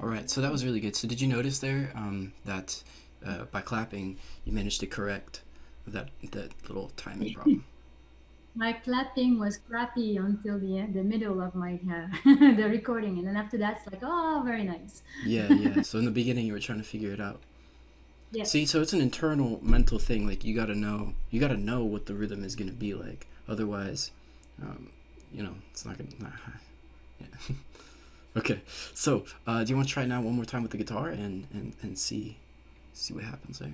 All right, so that was really good. So did you notice there that by clapping you managed to correct that little timing problem? My clapping was crappy until the middle of my the recording, and then after that, it's like, oh, very nice. Yeah, yeah. So in the beginning you were trying to figure it out. See, Yes. so it's an internal mental thing. Like you gotta know what the rhythm is gonna be like. Otherwise, um, it's not gonna. Yeah. Okay. So, do you want to try now one more time with the guitar and see what happens there?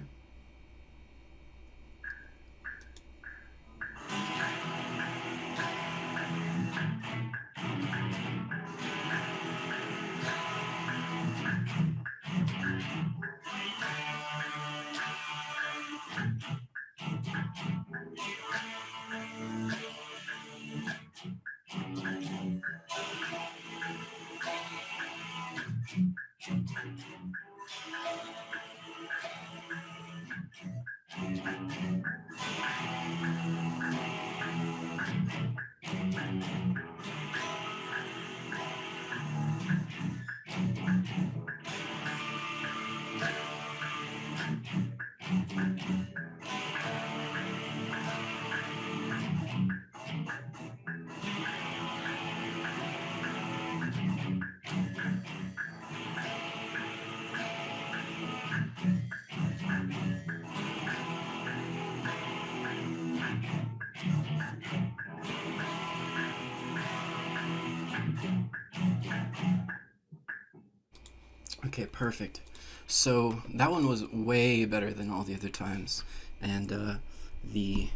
Okay, perfect. So that one was way better than all the other times, and the the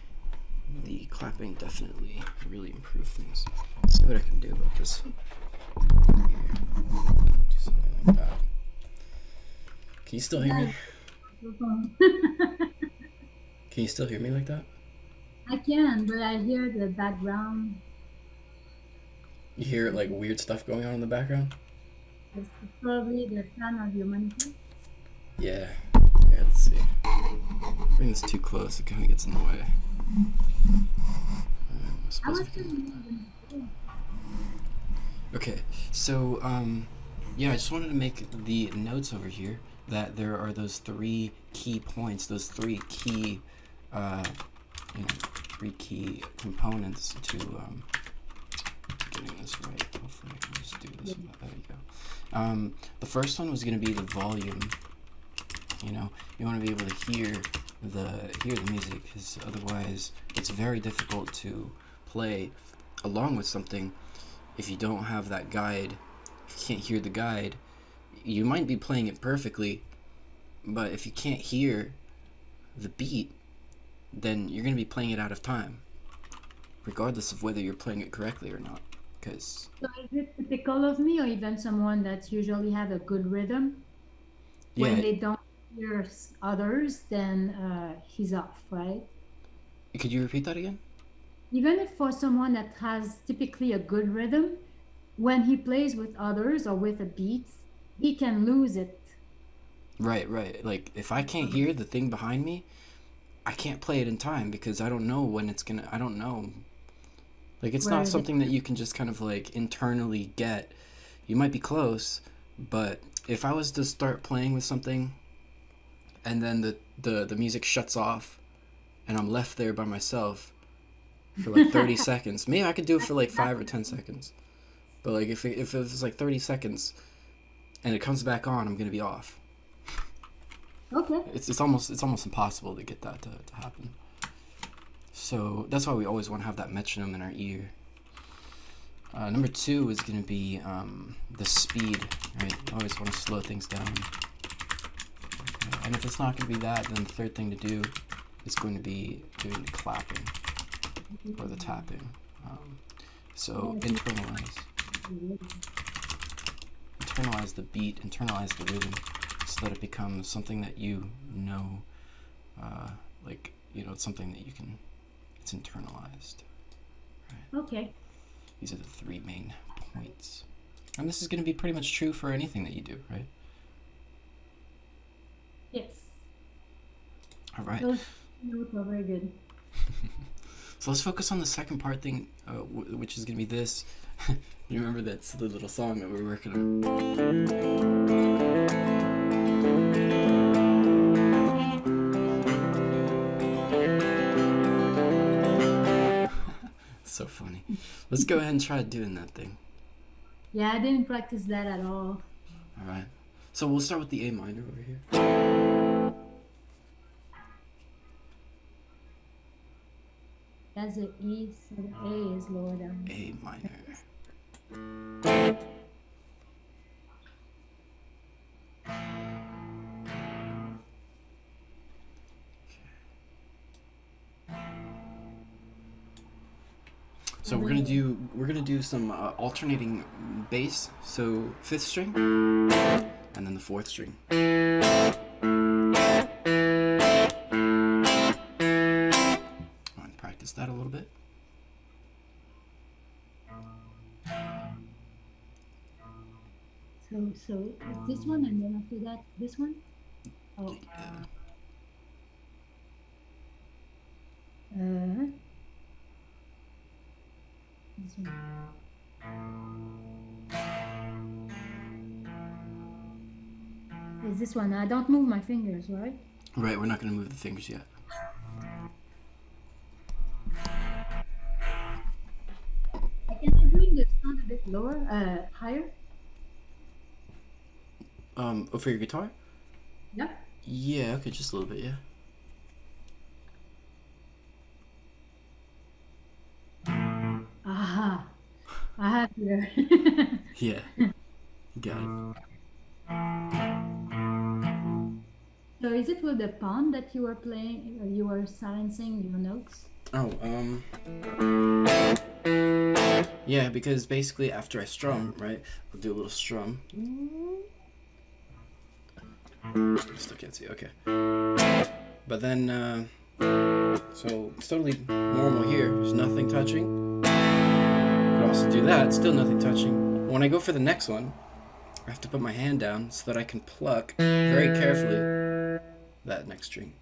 clapping definitely really improved things. Let's see what I can do about this. Here, do something like that. Can you still hear Yeah. me? Can you still hear me like that? I can, but I hear the background. You hear like weird stuff going on in the background? It's probably the fan of your monitor. Yeah. Yeah. Let's see. Bring this too close; it kind of gets in the way. I I suppose was we can move thinking even before. that. Okay. So yeah, I just wanted to make the notes over here that there are those three key points, those three key, uh, three key components to getting this right. Hopefully, I can just do this. There you go. The first one was going to be the volume. You want to be able to hear the music, because otherwise it's very difficult to play along with something if you don't have that guide. If you can't hear the guide, you might be playing it perfectly, but if you can't hear the beat, then you're going to be playing it out of time, regardless of whether you're playing it correctly or not. Because, So is it typical of me, or even someone that usually have a good rhythm? When yeah, they don't hear others, then he's off, right? could you repeat that again? Even if for someone that has typically a good rhythm, when he plays with others or with a beat, he can lose it. Right, right. Like, if I can't hear the thing behind me, I can't play it in time because I don't know when it's gonna. I don't know. Like, it's not Whereas if something that you can just kind of like internally get. You might be close, but if I was to start playing with something and then the music shuts off and I'm left there by myself for like 30 seconds, maybe I could do it for like 5 or 10 seconds. But like if it was like 30 seconds and it comes back on, I'm going to be off. okay, It's almost impossible to get that to happen. So that's why we always want to have that metronome in our ear. Number two is going to be the speed, right? You always want to slow things down. Okay. And if it's not going to be that, then the third thing to do is going to be doing the clapping or the tapping. So internalize the beat, internalize the rhythm, so that it becomes something that uh, it's something that it's internalized. Right? okay, These are the three main points. And this is going to be pretty much true for anything that you do, right? yes, All right. those notes are very good. So let's focus on the second part thing, which is going to be this. You remember that's the little song that we're working on. Let's go ahead and try doing that thing. Yeah, I didn't practice that at all. All right. So we'll start with the A minor over here. That's the E, so the A is lower down. A minor. So we're gonna do some alternating bass. So 5th string, and then the 4th string. I'll practice that a little bit. So this one, and then after that, this one. Oh. This one. Is this one? I don't move my fingers, right? Right, we're not going to move the fingers yet. Can I bring the sound a bit lower, higher? For your guitar? Yeah. Yeah, okay, just a little bit, yeah. Aha, I have here. Yeah, you got it. So is it with the palm that you are playing, you are silencing your notes? Oh, yeah, because basically after I strum, right, I'll do a little strum. Still can't see, okay. But then, so it's totally normal here, there's nothing touching. I could also do that, still nothing touching. When I go for the next one, I have to put my hand down so that I can pluck very carefully that next string.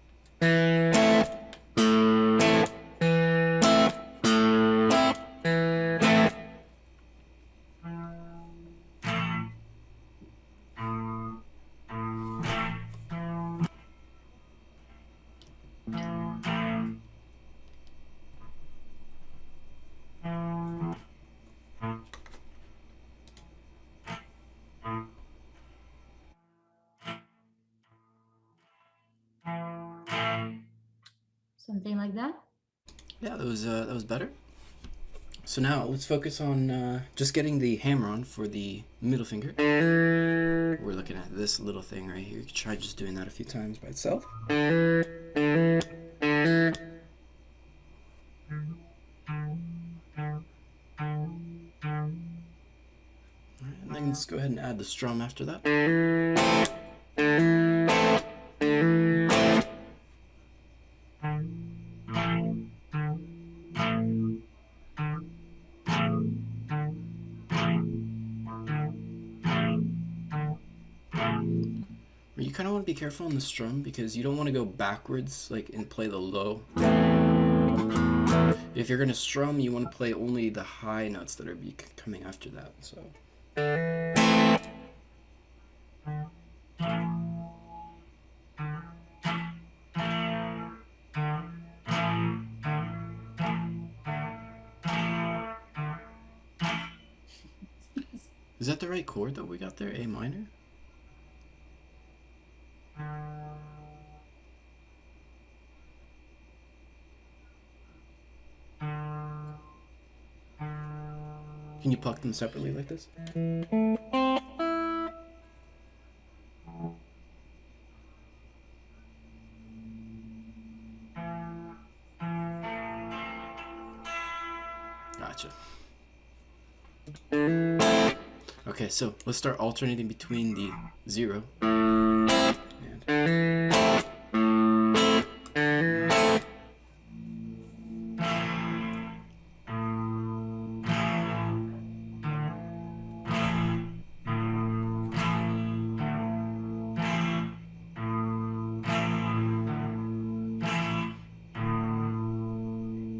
Something like that? Yeah, that was better. So now let's focus on just getting the hammer on for the middle finger. We're looking at this little thing right here. You can try just doing that a few times by itself. Alright, and then let's go ahead and add the strum after that. You kind of want to be careful on the strum because you don't want to go backwards like and play the low. If you're going to strum, you want to play only the high notes that are coming after that. So. Is that the right chord that we got there? A minor? Can you pluck them separately like this? Gotcha. Okay, so let's start alternating between the 0 and...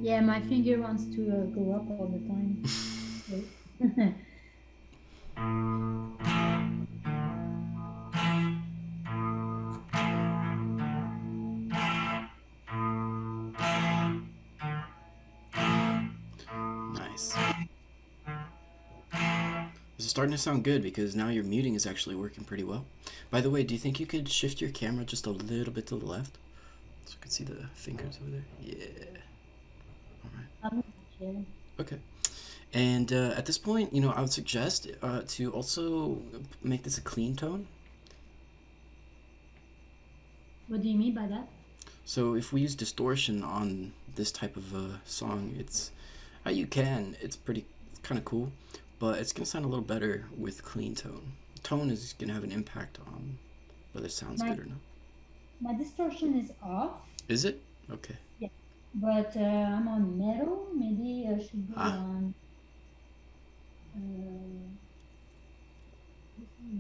Yeah, my finger wants to go up all the time. Nice. starting to sound good because now your muting is actually working pretty well. By the way, do you think you could shift your camera just a little bit to the left so you can see the fingers over there? Yeah. All right. Sure. Okay. And at this point, you know, I would suggest to also make this a clean tone. What do you mean by that? So if we use distortion on this type of song, it's you can. It's kind of cool, but it's gonna sound a little better with clean tone. Tone is gonna have an impact on whether it sounds good or not. My distortion is off. Is it? Okay. Yeah. But I'm on metal. Maybe I should be on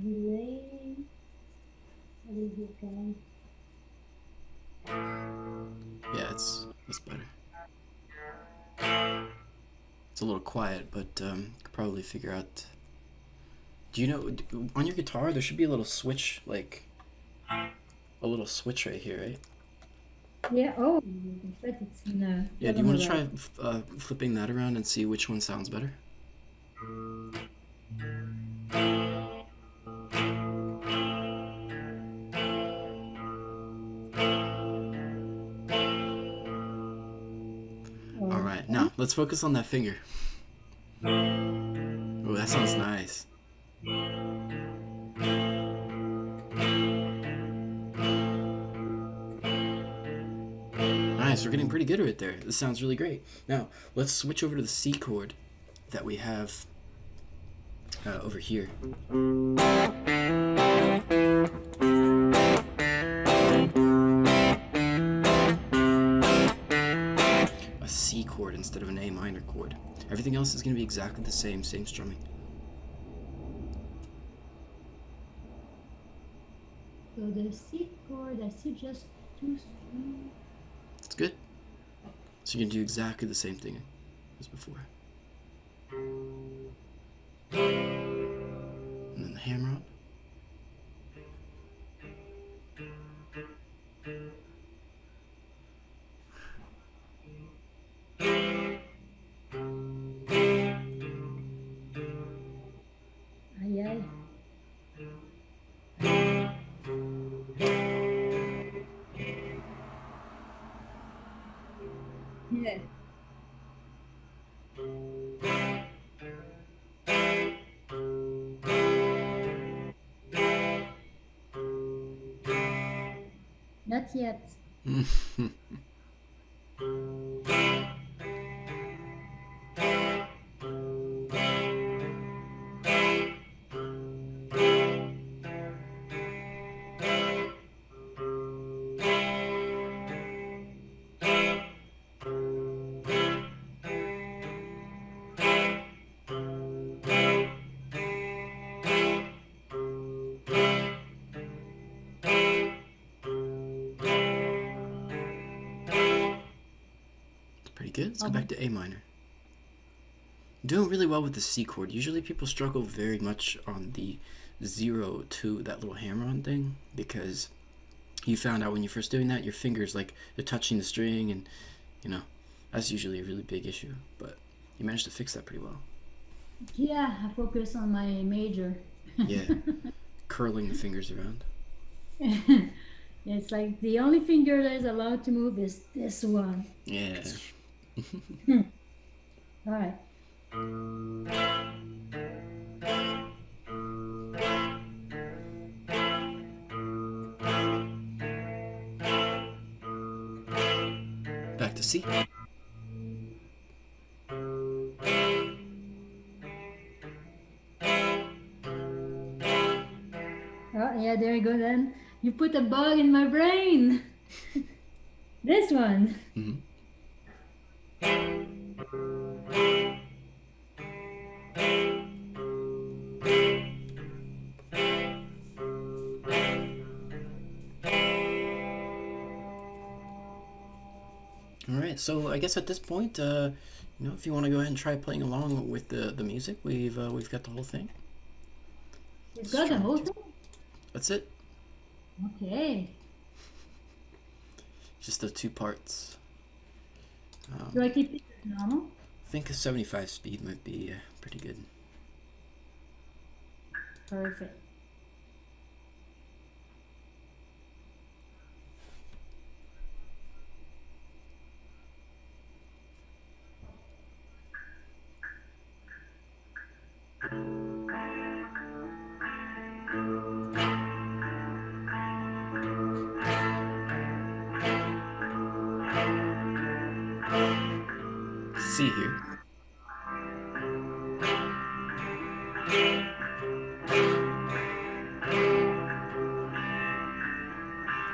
delay. What is it, guys? Yeah, it's better. It's a little quiet, but could probably figure out. Do you know on your guitar there should be a little switch, like a little switch right here, right? Yeah. Oh, in fact, it's no. Yeah. Do you want to try flipping that around and see which one sounds better? All right. Now let's focus on that finger. Oh, that sounds nice. Nice, we're getting pretty good right there. This sounds really great. Now, let's switch over to the C chord that we have over here. A C chord instead of an A minor chord. Everything else is going to be exactly the same strumming. So the C chord, I see just 2 strings. That's good. So you can do exactly the same thing as before. And then the hammer up. Aye, aye. Yeah. Not yet. Pretty good. Let's go back to A minor. Doing really well with the C chord. Usually people struggle very much on the 0 to that little hammer-on thing because you found out when you first doing that your fingers like they're touching the string, and you know that's usually a really big issue, but you managed to fix that pretty well. Yeah, I focus on my major. Yeah. Curling the fingers around. It's like the only finger that is allowed to move is this one. Yeah. All right. Back to C. Oh, yeah, there you go then. You put a bug in my brain. This one. Mm-hmm. All right, so I guess at this point, you know, if you want to go ahead and try playing along with the music, we've got the whole thing. You've got the whole thing? That's it. Okay. Just the 2 parts. Do I keep it normal? I think a 75 speed might be pretty good. Perfect. C here.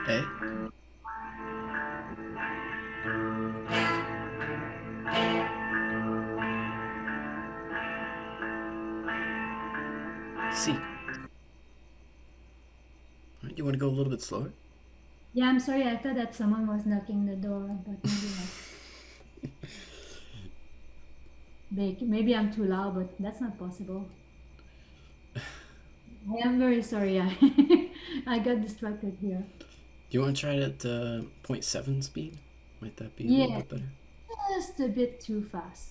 A. C. Alright, you want to go a little bit slower? Yeah, I'm sorry. I thought that someone was knocking the door, but maybe not. Maybe I'm too loud, but that's not possible. I am very sorry. I got distracted here. Do you want to try it at 0.7 speed? Might that be a little Yeah, bit better? just a bit too fast.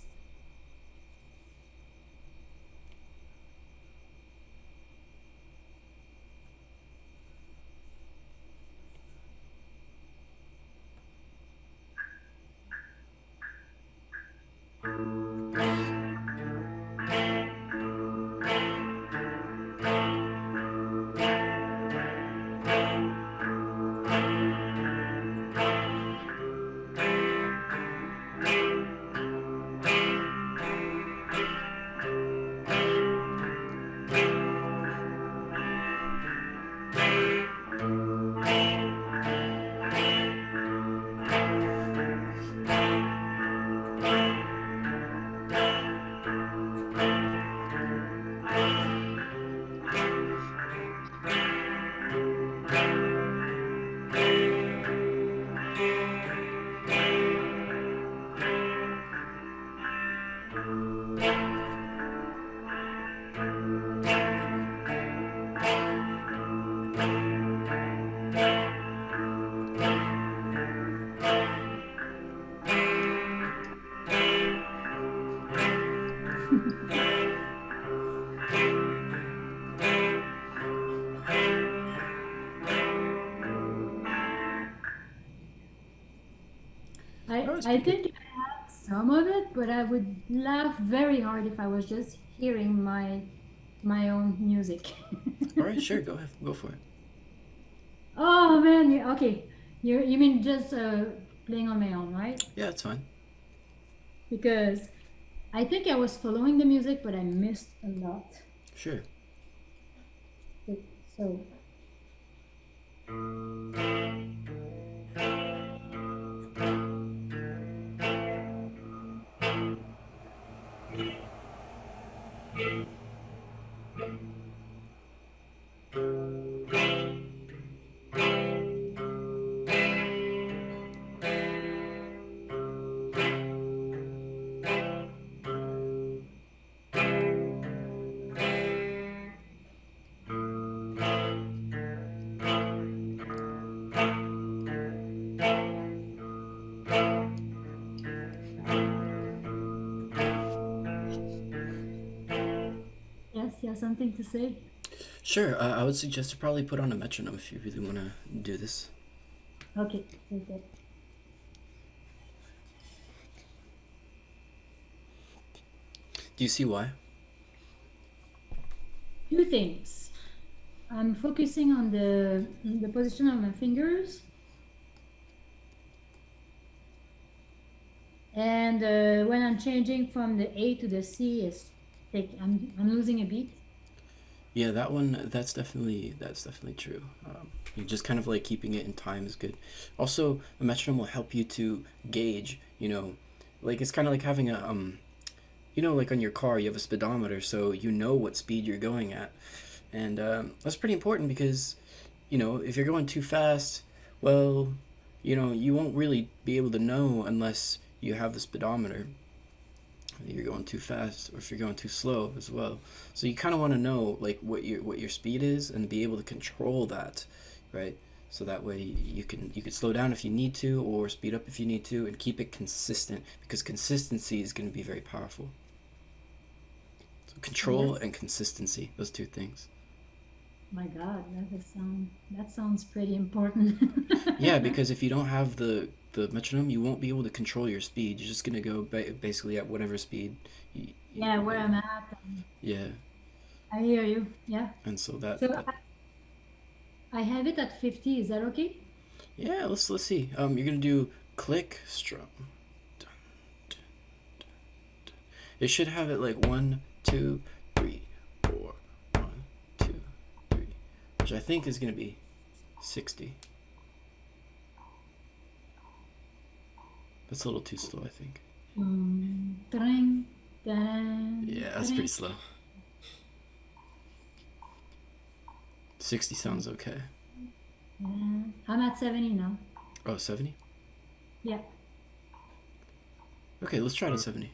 That was I pretty good. think I have some of it, but I would laugh very hard if I was just hearing my own music. Alright, sure, go ahead. Go for it. Oh man, okay. You mean just playing on my own, right? Yeah, it's fine. Because I think I was following the music, but I missed a lot. Sure. So yes, you have something to say? Sure, I would suggest to probably put on a metronome if you really want to do this. Okay, okay. Do you see why? Two things. I'm focusing on the position of my fingers, and when I'm changing from the A to the C, I'm losing a beat. Yeah, that one. That's definitely true. You just kind of like keeping it in time is good. Also, a metronome will help you to gauge. Like it's kind of like having a like on your car, you have a speedometer, so you know what speed you're going at, and that's pretty important because, if you're going too fast, well, you won't really be able to know unless you have the speedometer. You're going too fast or if you're going too slow as well. So you kind of want to know like what your speed is and be able to control that, right? So that way you can slow down if you need to or speed up if you need to and keep it consistent because consistency is going to be very powerful. So control Yes. and consistency, those two things. My God, that sounds pretty important. Yeah, because if you don't have the metronome, you won't be able to control your speed. You're just gonna go basically at whatever speed. Yeah, where I'm at. Yeah, I hear you. Yeah. and so that, So that I have it at 50. Is that okay? yeah. Let's see. You're gonna do click strum. It should have it like 1, 2, 3, 4, 1, 2, 3, which I think is gonna be 60. That's a little too slow, I think. Dring, dang, Yeah, that's dring. pretty slow. 60 sounds okay. I'm at 70 now. Oh, 70? Yeah. Okay, let's try it at 70.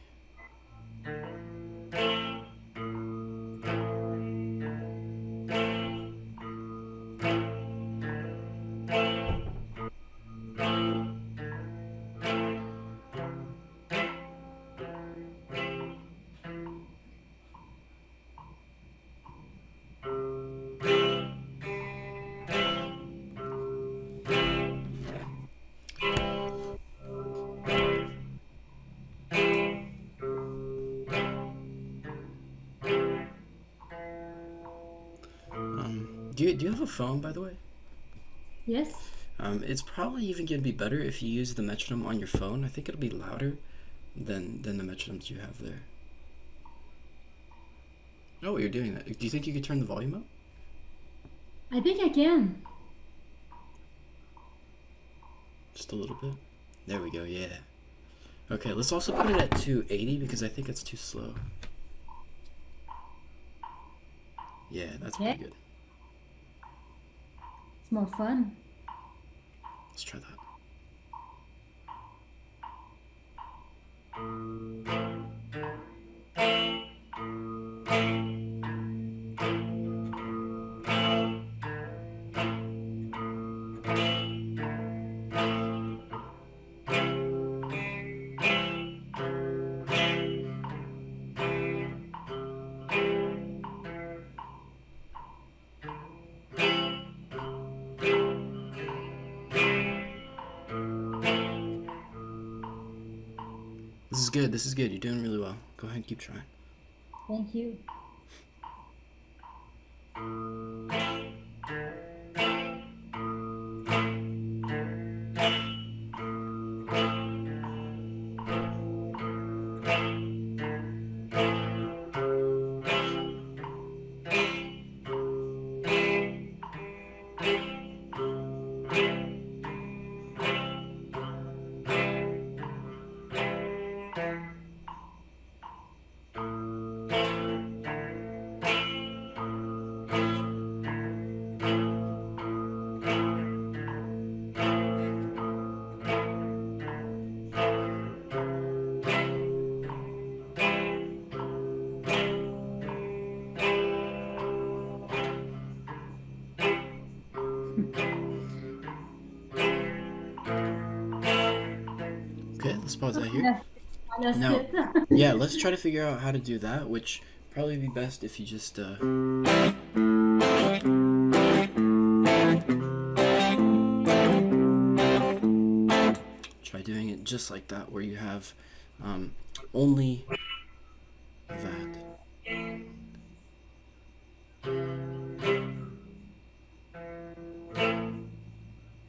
Do you have a phone, by the way? Yes. It's probably even going to be better if you use the metronome on your phone. I think it'll be louder than the metronomes you have there. Oh, you're doing that. Do you think you could turn the volume up? I think I can. Just a little bit. There we go, yeah. Okay, let's also put it at 280 because I think it's too slow. Yeah, that's Yeah. pretty good. It's more fun. Let's try that. This is good. This is good. You're doing really well. Go ahead and keep trying. Thank you. Okay, let's pause that here. I lost Now, it. yeah, let's try to figure out how to do that, which probably be best if you just try doing it just like that, where you have only that.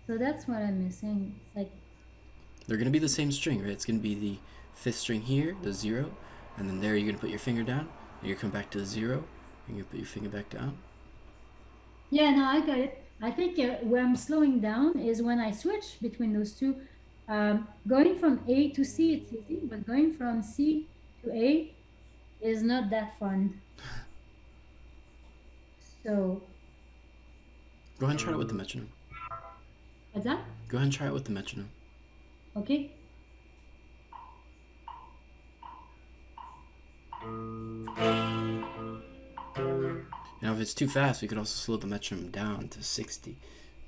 So that's what I'm missing. It's like, They're gonna be the same string, right? It's gonna be the fifth string here, the 0, and then there you're gonna put your finger down, and you're gonna come back to the 0, and you put your finger back down. yeah, no, I got it. I think where I'm slowing down is when I switch between those two. Going from A to C, it's easy, but going from C to A is not that fun. So, Go ahead and try it with the metronome. what's that? Go ahead and try it with the metronome. Okay. Now, if it's too fast, we could also slow the metronome down to 60.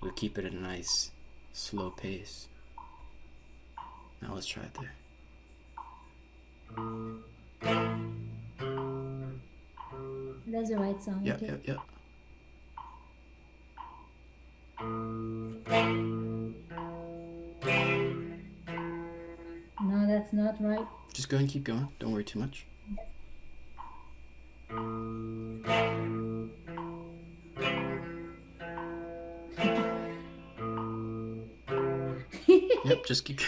We'll keep it at a nice, slow pace. Now let's try it there. That's the right sound. Yep, Okay. yep, yep. that's not right. Just go ahead and keep going. Don't worry too much. Yep, just keep.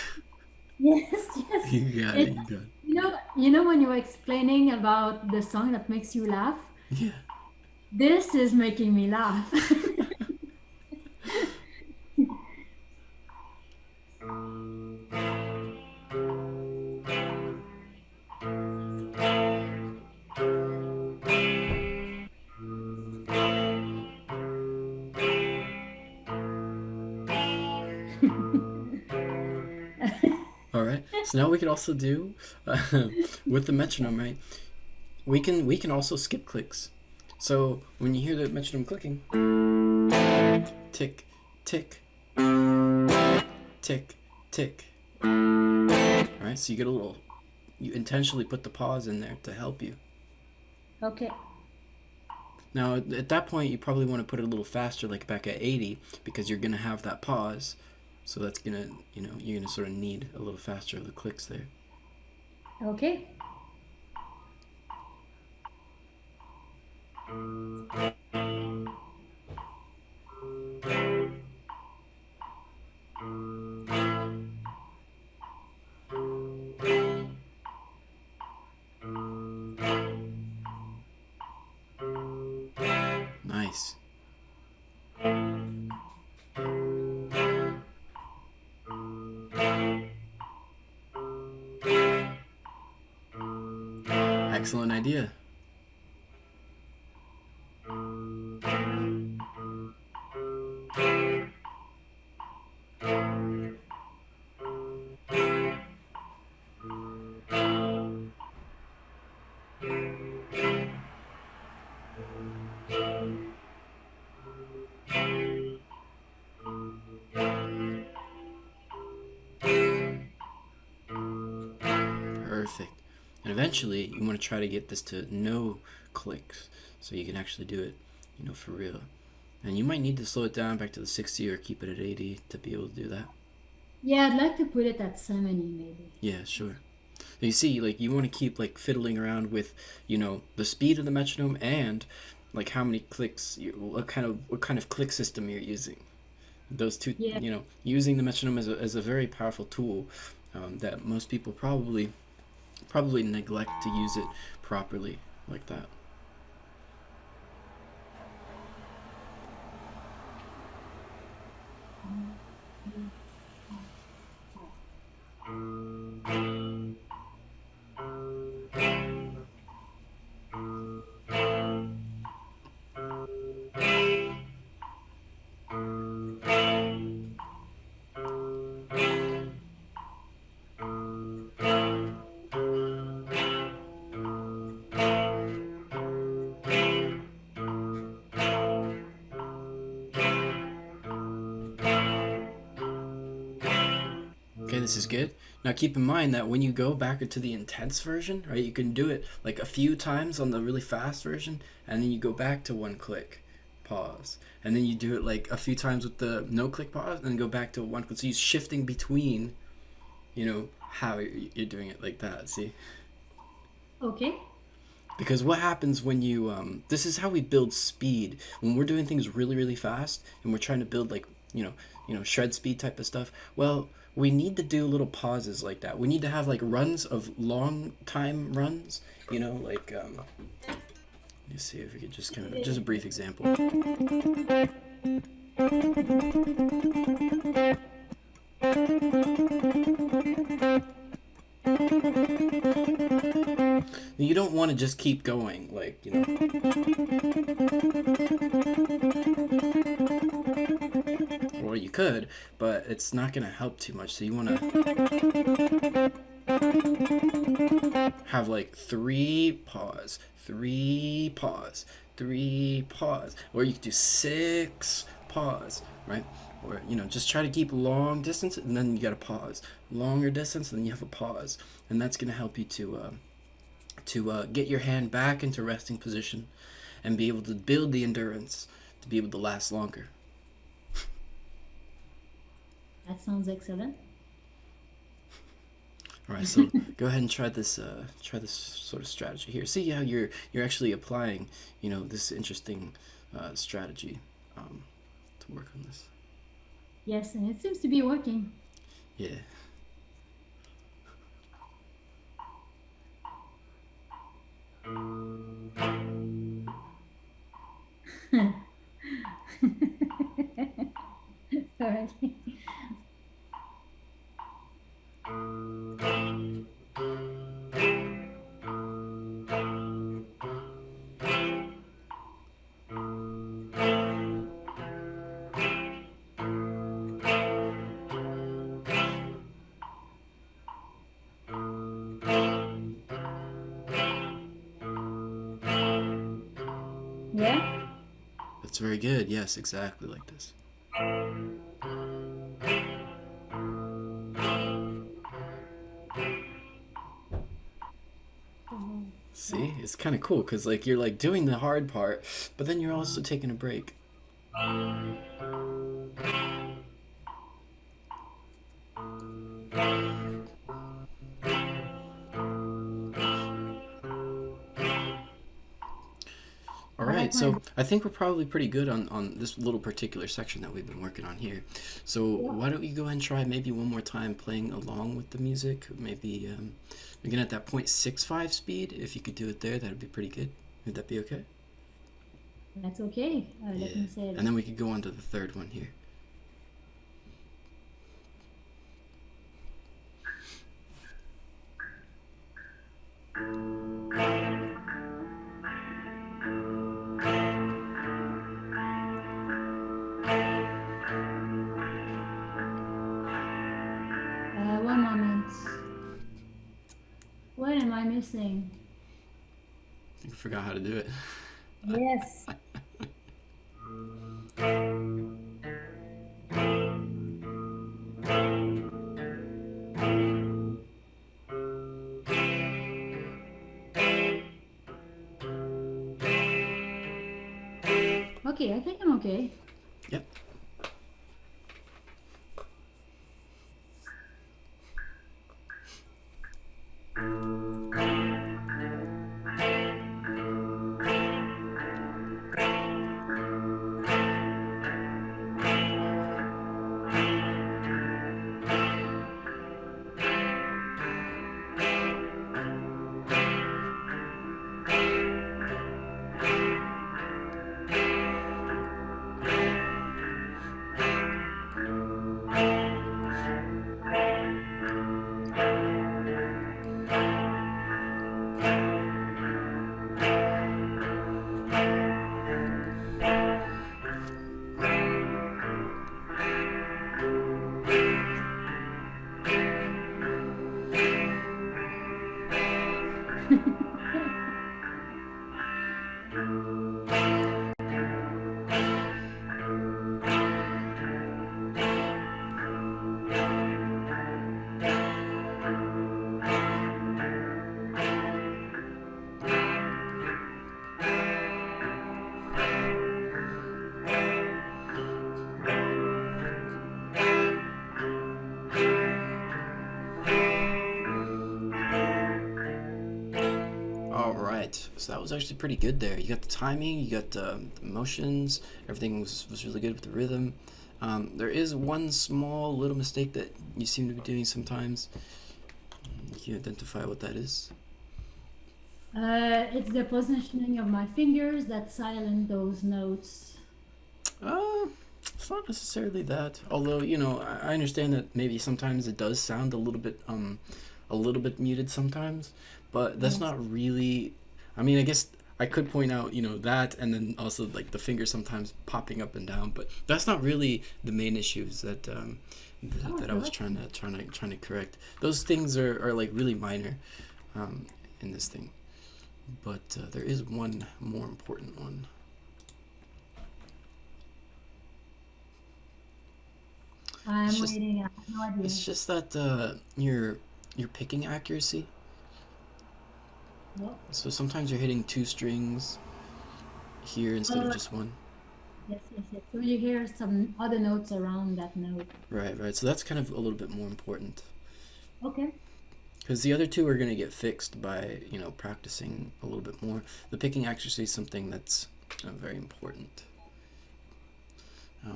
Yes, yes. You got it. It, You got it. you know when you were explaining about the song that makes you laugh, Yeah. this is making me laugh. All right. So now we could also do with the metronome, right? We can also skip clicks. So when you hear the metronome clicking, tick, tick, tick, tick. All right. So you get a little. You intentionally put the pause in there to help you. Okay. Now at that point, you probably want to put it a little faster, like back at 80, because you're gonna have that pause. So that's gonna, you're gonna sort of need a little faster of the clicks there. Okay. Nice. Excellent idea. Perfect. And eventually, you want to try to get this to no clicks, so you can actually do it, for real. And you might need to slow it down back to the 60 or keep it at 80 to be able to do that. Yeah, I'd like to put it at 70 maybe. Yeah, sure. You see, like, you want to keep like fiddling around with, the speed of the metronome and like how many clicks, what kind of click system you're using. Those two, Yeah. using the metronome as a very powerful tool that most people probably neglect to use it properly like that. Okay, this is good. Now keep in mind that when you go back into the intense version, right, you can do it like a few times on the really fast version, and then you go back to one click, pause, and then you do it like a few times with the no click pause, and then go back to one click. So you're shifting between, how you're doing it like that. See? Okay. Because what happens when you this is how we build speed when we're doing things really really fast and we're trying to build like shred speed type of stuff. Well, we need to do little pauses like that. We need to have like runs of long time runs, like let's see if we could just kind of just a brief example. You don't want to just keep going, like, Well, you could, but it's not going to help too much. So you want to have like 3 pause, 3 pause, 3 pause, or you could do 6 pause, right? Or just try to keep long distance, and then you got to pause, longer distance, and then you have a pause, and that's going to help you to get your hand back into resting position and be able to build the endurance to be able to last longer. That sounds excellent. All right, so go ahead and try this sort of strategy here. See how you're actually applying, this interesting strategy to work on this. Yes, and it seems to be working. Yeah. Sorry. Yeah. That's very good. Yes, exactly like this. Oh, yeah. See, it's kind of cool because like you're like doing the hard part, but then you're also taking a break. All I like right, when so I think we're probably pretty good on this little particular section that we've been working on here. So yeah, why don't you go ahead and try maybe one more time playing along with the music? Maybe again at that 0.65 speed. If you could do it there, that'd be pretty good. Would that be okay? that's okay. Let Yeah. me say And it. then we could go on to the third one here. One moment. What am I missing? I think I forgot how to do it. Yes. Okay, I think I'm okay. Yep. All right, so that was actually pretty good there. You got the timing, you got the motions, everything was really good with the rhythm. There is one small little mistake that you seem to be doing sometimes. Can you identify what that is? It's the positioning of my fingers that silent those notes. Uh, it's not necessarily that. Although I understand that maybe sometimes it does sound a little bit muted sometimes, but that's Yes. not really. I mean, I guess I could point out that, and then also like the finger sometimes popping up and down, but that's not really the main issues Oh, that I was good. trying to correct. Those things are like really minor um, in this thing, but there is one more important one. It's I'm just waiting. I have no idea. It's just that your picking accuracy. Yeah. So sometimes you're hitting two strings here instead of Oh, just one. yes, yes, yes. So you hear some other notes around that note. Right, right. So that's kind of a little bit more important. Okay. Because the other two are going to get fixed by, you know, practicing a little bit more. The picking actually is something that's very important.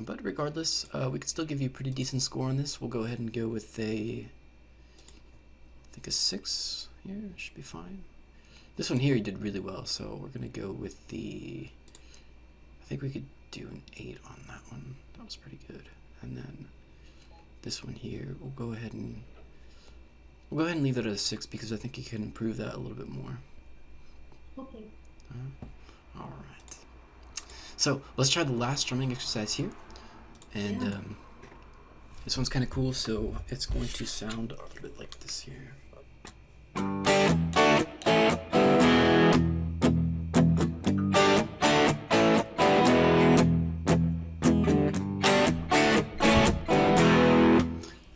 But regardless, we could still give you a pretty decent score on this. We'll go ahead and go with I think a 6 here. Should be fine. This one here you did really well, so we're going to go with I think we could do an 8 on that one. That was pretty good. And then this one here, we'll go ahead and leave that at a 6 because I think you can improve that a little bit more. Okay. All right. So let's try the last strumming exercise here. And this one's kind of cool, so it's going to sound a little bit like this here.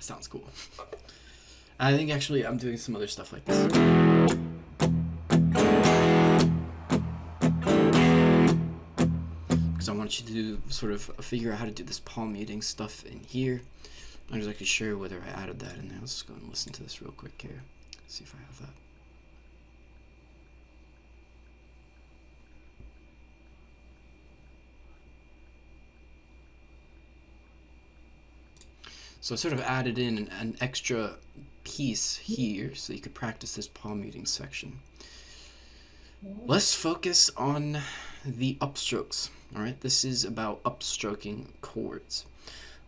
Sounds cool. I think actually I'm doing some other stuff like this. Because I want you to sort of figure out how to do this palm muting stuff in here. I'm not exactly sure whether I added that in there. Let's just go and listen to this real quick here. See if I have that. So I sort of added in an extra piece here so you could practice this palm muting section. Let's focus on the upstrokes. All right, this is about upstroking chords.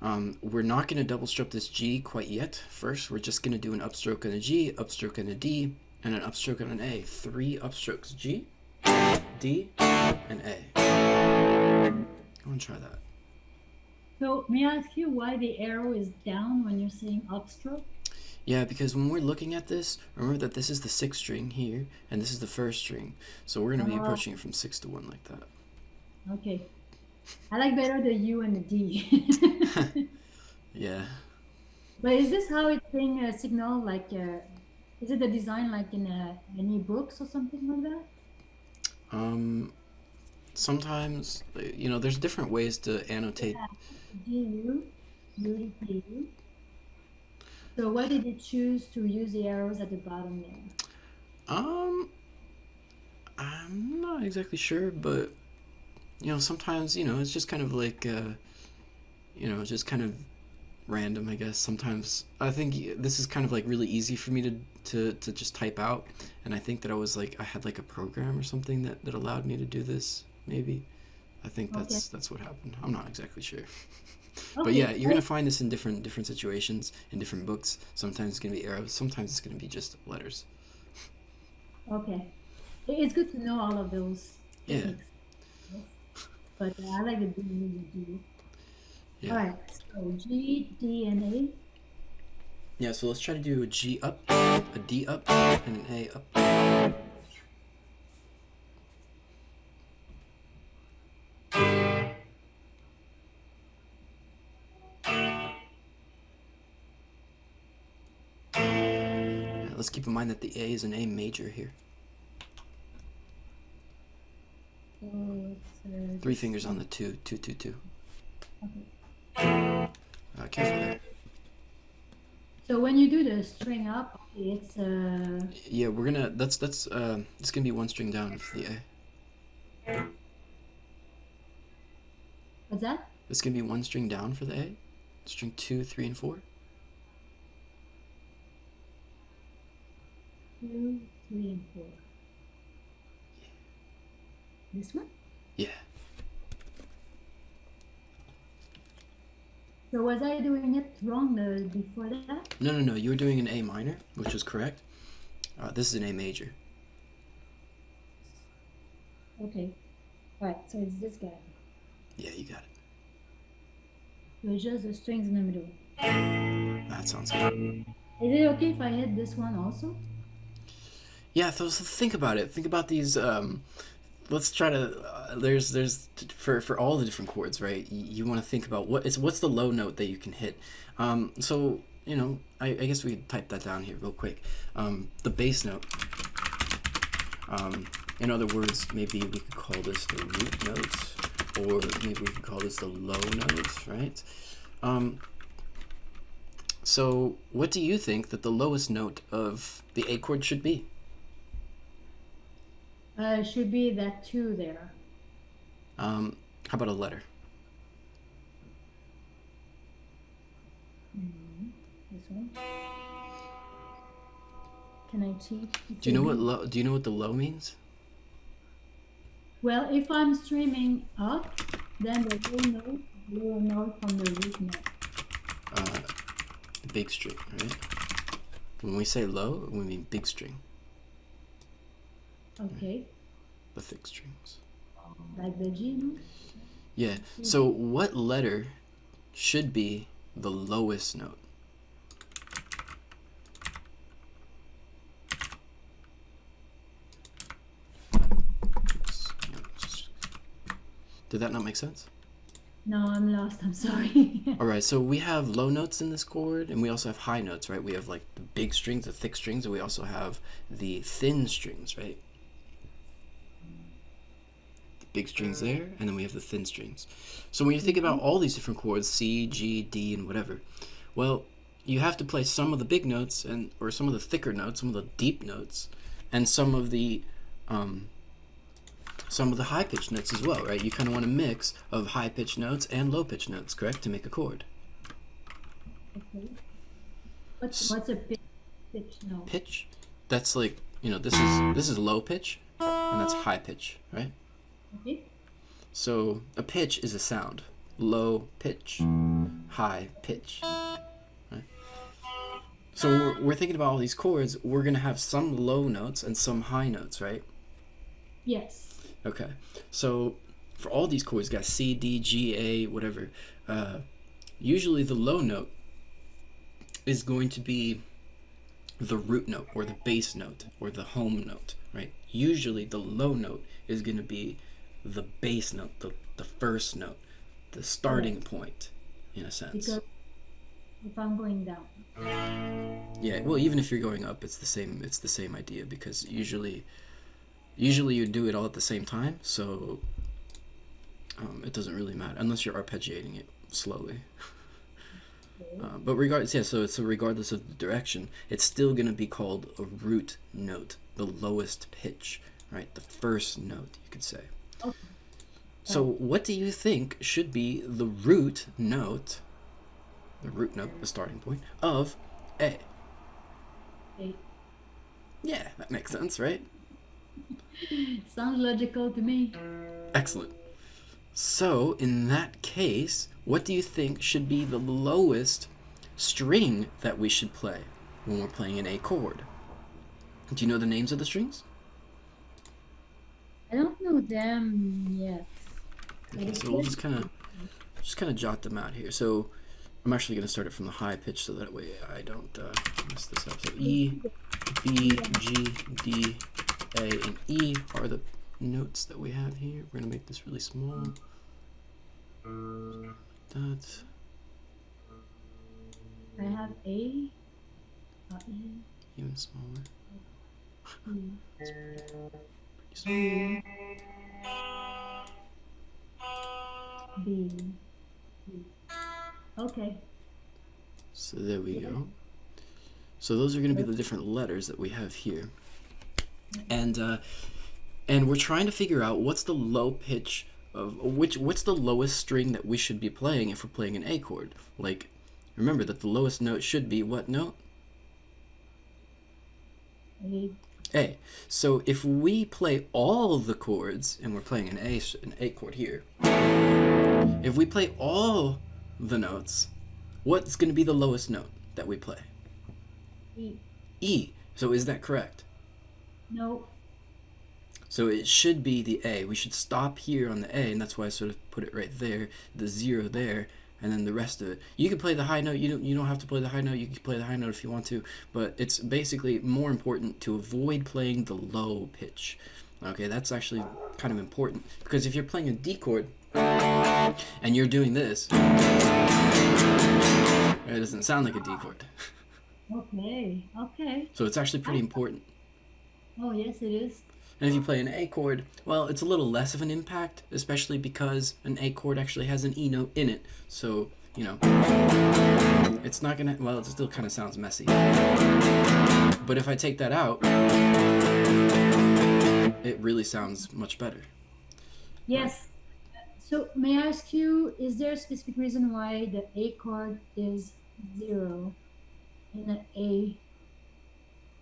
We're not going to double stroke this G quite yet. First, we're just going to do an upstroke and a G, upstroke and a D, and an upstroke and an A. 3 upstrokes: G, D, and A. Go and try that. So may I ask you why the arrow is down when you're saying upstroke? Yeah, because when we're looking at this, remember that this is the 6th string here, and this is the 1st string. So we're going to be approaching it from 6 to 1 like that. Okay. I like better the U and the D. Yeah. But is this how it's being signaled? Like, is it the design like in any books or something like that? Sometimes, you know, there's different ways to annotate. G-U, U-D-U. So why did you choose to use the arrows at the bottom there? I'm not exactly sure, but, you know, sometimes, you know, it's just kind of like, you know, just kind of random, I guess. Sometimes I think this is kind of like really easy for me to just type out, and I think that I had like a program or something that allowed me to do this, maybe. I think that's what happened. I'm not exactly sure. But yeah, you're gonna find this in different situations, in different books. Sometimes it's gonna be arrows, sometimes it's gonna be just letters. Okay. It's good to know all of those techniques. Yes. But I like the D. Yeah. All right, so G, D, and A. Yeah, so let's try to do a G up, a D up, and an A up. Let's keep in mind that the A is an A major here. So it's, 3 fingers on the 2, 2, 2, 2. Okay. Careful there. So when you do the string up, it's yeah, we're gonna that's it's gonna be 1 string down for the A. What's that? It's gonna be 1 string down for the A. String 2, 3, and 4. 2, 3, and 4. This one? Yeah. So was I doing it wrong before that? No. You were doing an A minor, which was correct. This is an A major. Okay. All right. So it's this guy. Yeah, you got it. So it's just the strings in the middle. That sounds good. Is it okay if I hit this one also? Yeah, so think about it. Think about these. Let's try to. There's for all the different chords, right? You want to think about what's the low note that you can hit. So you know, I guess we could type that down here real quick. The bass note. In other words, maybe we could call this the root notes, or maybe we could call this the low notes, right? So, what do you think that the lowest note of the A chord should be? Should be that 2 there. How about a letter? This one. Can I cheat? Do you know what low? Do you know what the low means? Well, if I'm streaming up, then the lower note from the root note. The big string, right? When we say low, we mean big string. Okay. The thick strings. Like the G note? Yeah. So, what letter should be the lowest note? Did that not make sense? No, I'm lost. I'm sorry. All right, so we have low notes in this chord, and we also have high notes, right? We have like the big strings, the thick strings, and we also have the thin strings, right? The big strings there, and then we have the thin strings. So when you think about all these different chords, C, G, D, and whatever, well, you have to play some of the big notes, or some of the thicker notes, some of the deep notes, and some of the high-pitched notes as well, right? You kind of want a mix of high-pitched notes and low-pitched notes, correct, to make a chord. Okay. What's a pitch note? Pitch, that's like, this is low pitch, and that's high pitch, right? Okay. So a pitch is a sound. Low pitch, high pitch, right? So we're thinking about all these chords. We're going to have some low notes and some high notes, right? Yes. Okay, so for all these chords, got C, D, G, A, whatever. Usually the low note is going to be the root note or the bass note or the home note, right? Usually the low note is going to be the bass note, the first note, the starting point, in a sense. Because if I'm going down. Yeah, well, even if you're going up, it's the same idea, because usually you do it all at the same time, so it doesn't really matter unless you're arpeggiating it slowly. But regardless, yeah, so regardless of the direction, it's still going to be called a root note, the lowest pitch, right? The first note, you could say. Okay. So what do you think should be the root note, the starting point, of A? A. Yeah, that makes sense, right? Sounds logical to me. Excellent. So, in that case, what do you think should be the lowest string that we should play when we're playing an A chord? Do you know the names of the strings? I don't know them yet. Okay, so we'll just kind of jot them out here. So, I'm actually going to start it from the high pitch so that way I don't mess this up. So E, B, G, D, A, and E are the notes that we have here. We're going to make this really small. That's... I have A. E. even smaller. B. Okay. So there we go. So those are going to be the different letters that we have here. And we're trying to figure out what's the low pitch of what's the lowest string that we should be playing if we're playing an A chord. Like, remember that the lowest note should be what note? A. A. So if we play all the chords, and we're playing an A chord here, if we play all the notes, what's going to be the lowest note that we play? E. E. So is that correct? No. So it should be the A. We should stop here on the A, and that's why I sort of put it right there, the 0 there, and then the rest of it. You can play the high note. You don't have to play the high note. You can play the high note if you want to, but it's basically more important to avoid playing the low pitch. Okay, that's actually kind of important, because if you're playing a D chord and you're doing this, it doesn't sound like a D chord. Okay. Okay. So it's actually pretty important. Oh, yes, it is. And if you play an A chord, well, it's a little less of an impact, especially because an A chord actually has an E note in it. So you know, it's not gonna, well, it still kind of sounds messy. But if I take that out, it really sounds much better. Yes. So may I ask you, is there a specific reason why the A chord is 0 in an A?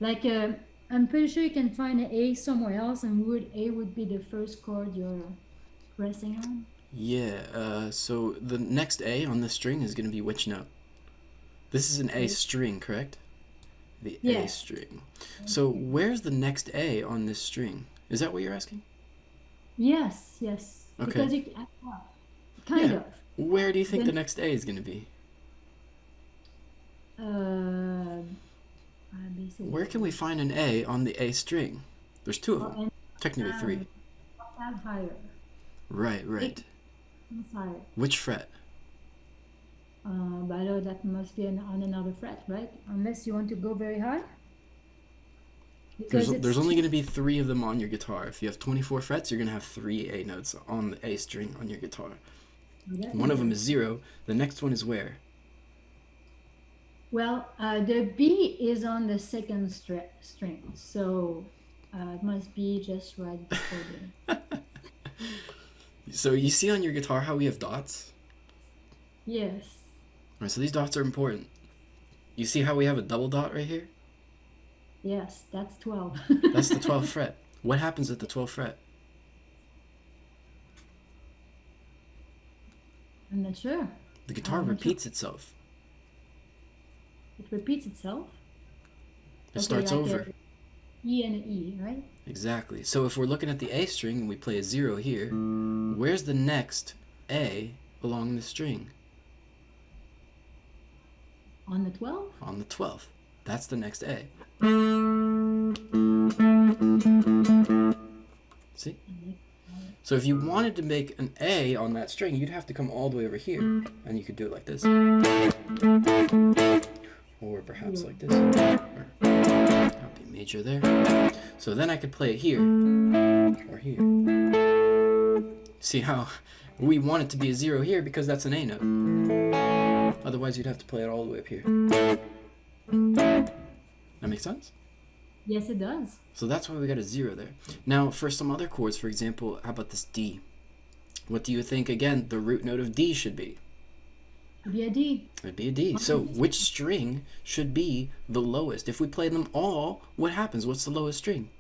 Like, I'm pretty sure you can find an A somewhere else, and A would be the first chord you're pressing on. Yeah, so the next A on this string is going to be which note? This is an A string, correct? The A string. So where's the next A on this string? Is that what you're asking? Yes, yes. Okay. Because you kind of. Where do you think the next A is going to be? Where can we find an A on the A string? There's two of them. Technically three. Octave higher. Right. Higher. Which fret? But that must be on another fret, right? Unless you want to go very high. There's only going to be 3 of them on your guitar. If you have 24 frets, you're going to have 3 A notes on the A string on your guitar. One of them is 0. The next one is where? Well, the B is on the second string, so it must be just right before the... So you see on your guitar how we have dots? Yes. All right, so these dots are important. You see how we have a double dot right here? Yes, that's 12. That's the 12th fret. What happens at the 12th fret? I'm not sure. The guitar repeats itself. It repeats itself? It starts like over. E and an E, right? Exactly. So if we're looking at the A string and we play a 0 here, where's the next A along the string? On the 12th? On the 12th. That's the next A. See? So if you wanted to make an A on that string, you'd have to come all the way over here, and you could do it like this. Or perhaps like this. That would be major there. So then I could play it here, or here. See how we want it to be a 0 here because that's an A note. Otherwise you'd have to play it all the way up here. That makes sense? Yes, it does. So that's why we got a 0 there. Now, for some other chords, for example, how about this D? What do you think, again, the root note of D should be? It'd be a D. It'd be a D. So which string should be the lowest? If we play them all, what happens? What's the lowest string?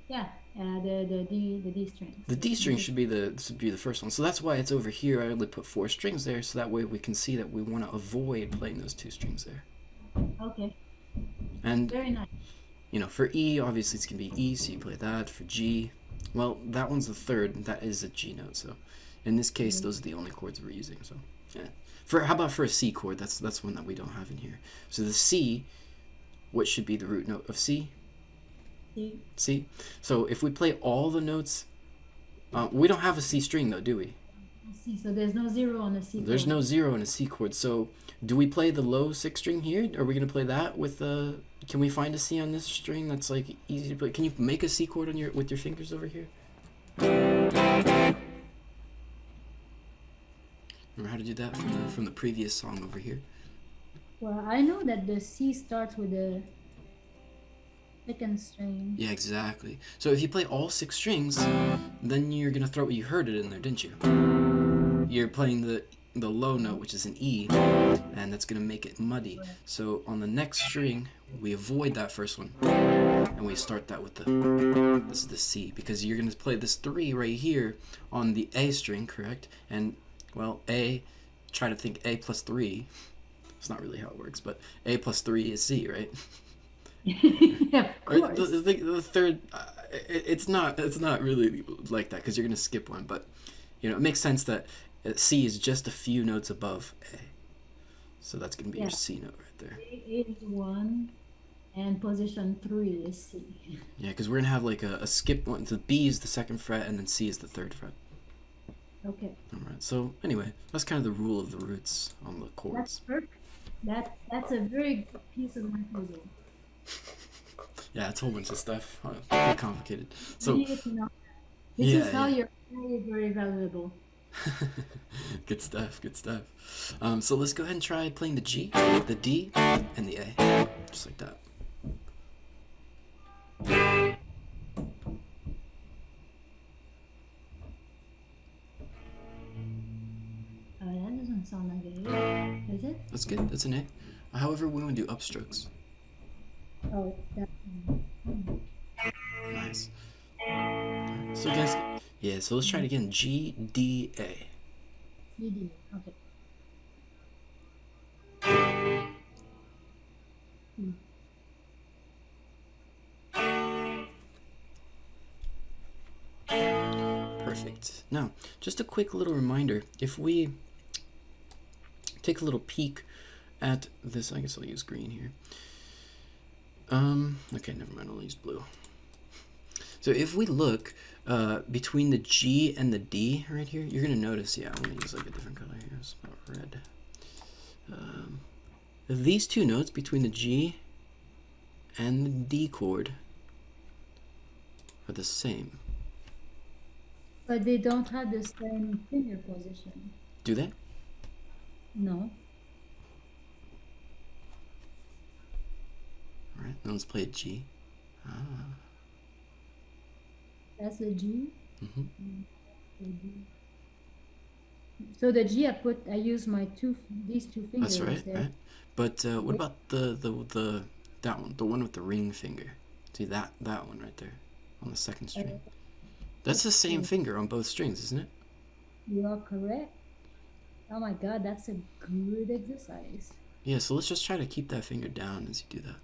Yeah, the D string. The D string should be the first one. So that's why it's over here. I only put 4 strings there, so that way we can see that we want to avoid playing those 2 strings there. Okay. And very nice. You know, for E, obviously it's going to be E, so you play that. For G, well, that one's the 3rd. That is a G note, so in this case, those are the only chords we're using, so yeah. How about for a C chord? That's one that we don't have in here. So the C, what should be the root note of C? C. C. So if we play all the notes, we don't have a C string though, do we? C, so there's no 0 on the C chord. There's no 0 in a C chord, so do we play the low 6th string here? Are we going to play that with the... Can we find a C on this string that's like easy to play? Can you make a C chord on with your fingers over here? Remember how to do that from the previous song over here? Well, I know that the C starts with the 2nd string. Yeah, exactly. So if you play all 6 strings, then you're gonna throw... You heard it in there, didn't you? You're playing the low note, which is an E, and that's gonna make it muddy. So on the next string, we avoid that first one, and we start that with this is the C, because you're gonna play this 3 right here on the A string, correct? And well, A, try to think A plus 3. It's not really how it works, but A plus 3 is C, right? Yeah, of course. The 3rd, it's not really like that, because you're gonna skip one, but you know, it makes sense that C is just a few notes above A. So that's going to be your C note right there. A is 1, and position 3 is C. Yeah, because we're going to have like a skip one. So B is the 2nd fret, and then C is the 3rd fret. Okay. All right. So anyway, that's kind of the rule of the roots on the chords. That's perfect. That's a very good piece of my puzzle. Yeah, it's a whole bunch of stuff. Pretty complicated. So This is how you're very, very valuable. Good stuff, good stuff. So let's go ahead and try playing the G, the D, and the A. Just like that. That doesn't sound like A, is it? That's good, that's an A. However, we want to do upstrokes. Oh, that. Nice. So guys, yeah, so let's try it again. G, D, A. G, D, okay. Perfect. Now, just a quick little reminder, if we take a little peek at this, I guess I'll use green here. Okay, never mind, I'll use blue. So if we look between the G and the D right here, you're gonna notice, yeah, I'm gonna use like a different color here, it's about red. These two notes between the G and the D chord are the same. But they don't have the same finger position. Do they? No. All right, now let's play a G. Ah. That's the G. Mm-hmm. So the G, I use my these two fingers. That's right, there. right. But what about that one, the one with the ring finger? See that one right there on the second string. That's the same finger on both strings, isn't it? You are correct. Oh my God, that's a good exercise. Yeah, so let's just try to keep that finger down as you do that.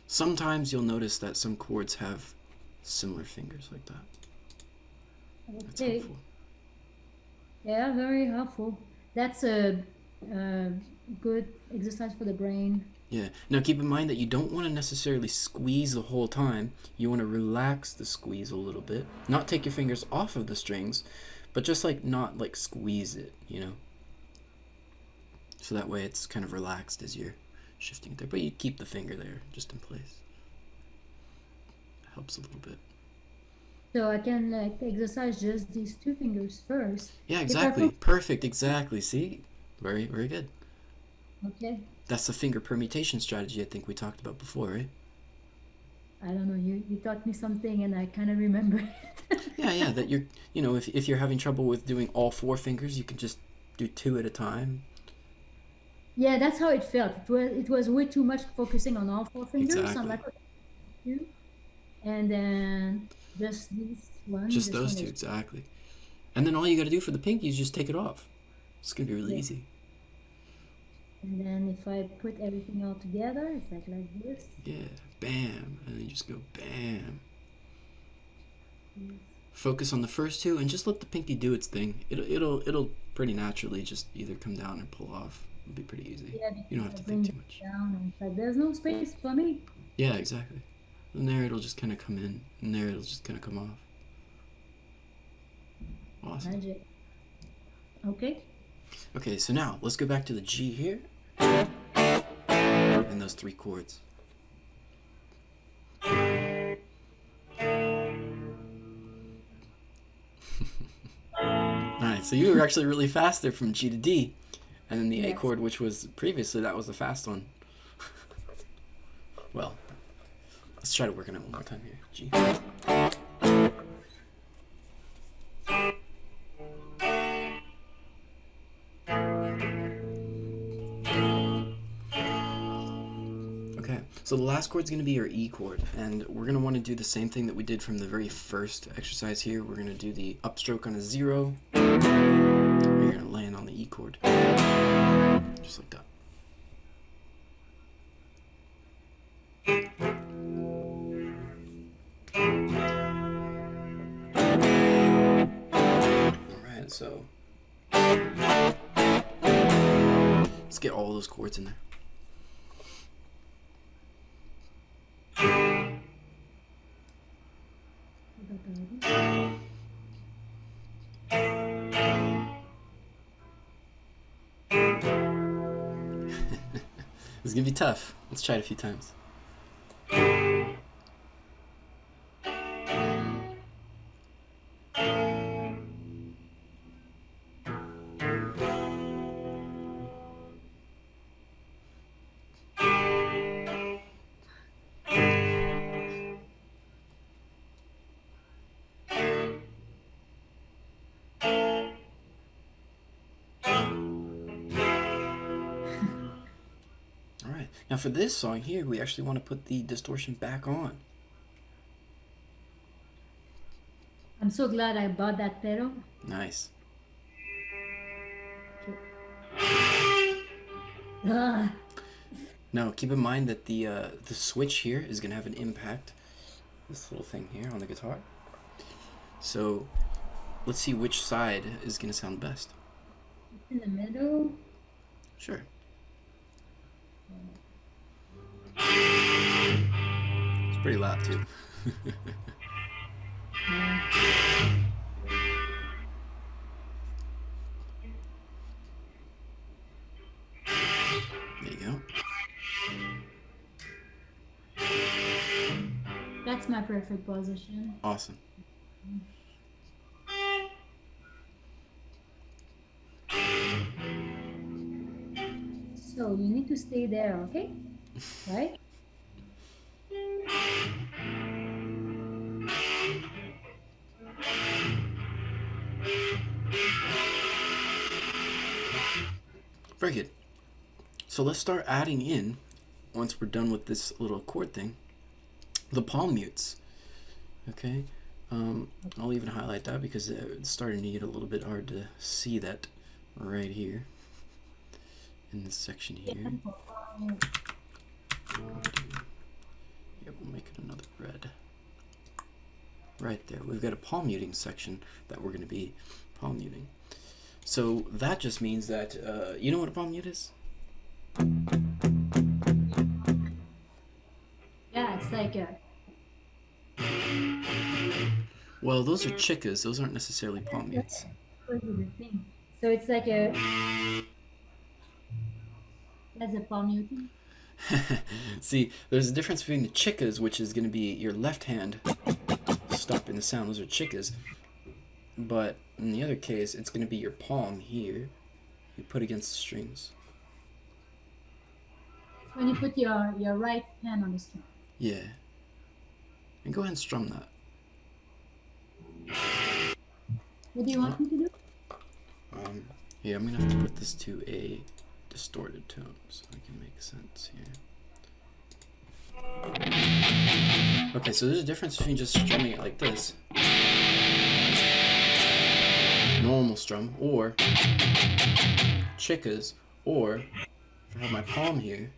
Sometimes you'll notice that some chords have similar fingers like that. Okay. That's helpful. Yeah, very helpful. That's a good exercise for the brain. Yeah. Now keep in mind that you don't want to necessarily squeeze the whole time. You want to relax the squeeze a little bit. Not take your fingers off of the strings, but just like not like squeeze it, you know? So that way it's kind of relaxed as you're shifting it there. But you keep the finger there just in place. Helps a little bit. So I can like exercise just these two fingers first. Yeah, exactly. Perfect, exactly. See? Very, very good. Okay. That's the finger permutation strategy I think we talked about before, right? I don't know, you taught me something and I kind of remember it. yeah, that you're, you know, if you're having trouble with doing all four fingers, you can just do two at a time. Yeah, that's how it felt. It was way too much focusing on all four fingers. Exactly. I'm like, two, and then just these one. Just those two, exactly. And then all you got to do for the pinky is just take it off. It's gonna be really easy. And then if I put everything all together, it's like this. Yeah, bam, and then you just go bam. Focus on the first two and just let the pinky do its thing. It'll pretty naturally just either come down or pull off. It'll be pretty easy. Yeah, you don't have to think too much. Down and there's no space for me. Yeah, exactly. And there it'll just kind of come in, and there it'll just kind of come off. Awesome. Magic. Okay. Okay, so now let's go back to the G here, and those three chords. Alright, so you were actually really fast there from G to D, and then the A chord, which was previously, that was the fast one. Well, let's try to work on it one more time here. G. Okay, so the last chord is going to be your E chord, and we're going to want to do the same thing that we did from the very first exercise here. We're going to do the upstroke on a 0. You're going to land on the E chord, just like that. Alright, so let's get all those chords in there. It's gonna be tough. Let's try it a few times. Right. Now for this song here, we actually want to put the distortion back on. I'm so glad I bought that pedal. Nice. Ugh. Now keep in mind that the switch here is gonna have an impact. This little thing here on the guitar. So let's see which side is gonna sound best. It's in the middle. Sure. It's pretty loud too. There you go. That's my perfect position. Awesome. So you need to stay there, okay? Right? Very good. So let's start adding in, once we're done with this little chord thing, the palm mutes. Okay, I'll even highlight that because it's starting to get a little bit hard to see that right here in this section here. Yeah, we'll make it another red. Right there, we've got a palm muting section that we're going to be palm muting. So that just means that, you know what a palm mute is? Yeah, it's like a... Well, those are chickas. Those aren't necessarily palm mutes. So it's like a... That's a palm muting. See, there's a difference between the chickas, which is going to be your left hand stopping the sound. Those are chickas. But in the other case, it's going to be your palm here. You put against the strings. When you put your right hand on the string. Yeah. And go ahead and strum that. What do you want me to do? Yeah, I'm going to have to put this to a distorted tone so I can make sense here. Okay, so there's a difference between just strumming it like this, normal strum, or chickas, or if I have my palm here,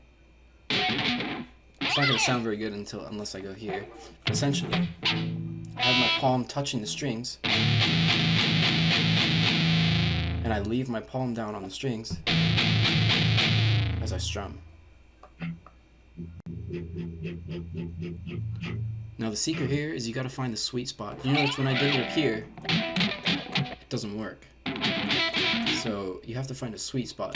it's not going to sound very good unless I go here. Essentially, I have my palm touching the strings, and I leave my palm down on the strings as I strum. Now the secret here is you got to find the sweet spot. You notice when I did it up here, it doesn't work. So you have to find a sweet spot.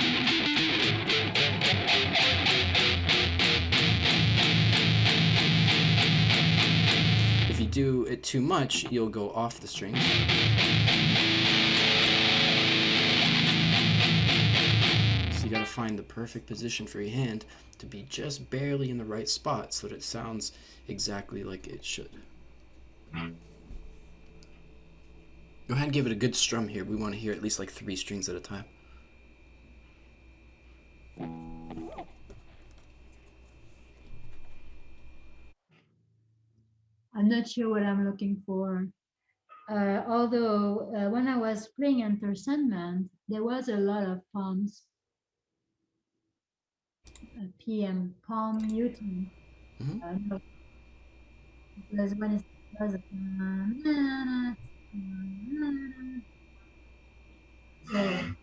If you do it too much, you'll go off the strings. So you got to find the perfect position for your hand to be just barely in the right spot so that it sounds exactly like it should. Go ahead and give it a good strum here. We want to hear at least like 3 strings at a time. I'm not sure what I'm looking for. Although when I was playing Enter Sandman, there was a lot of palms. PM, palm muting. Mm-hmm. Because when it does it, so I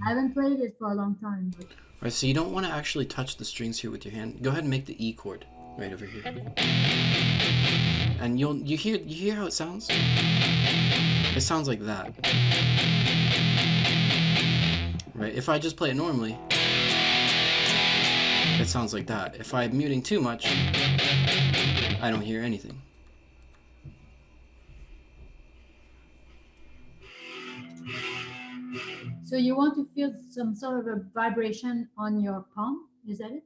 haven't played it for a long time. But... Alright, so you don't want to actually touch the strings here with your hand. Go ahead and make the E chord right over here. And you hear how it sounds? It sounds like that. Right? If I just play it normally, it sounds like that. If I'm muting too much, I don't hear anything. So you want to feel some sort of a vibration on your palm? Is that it?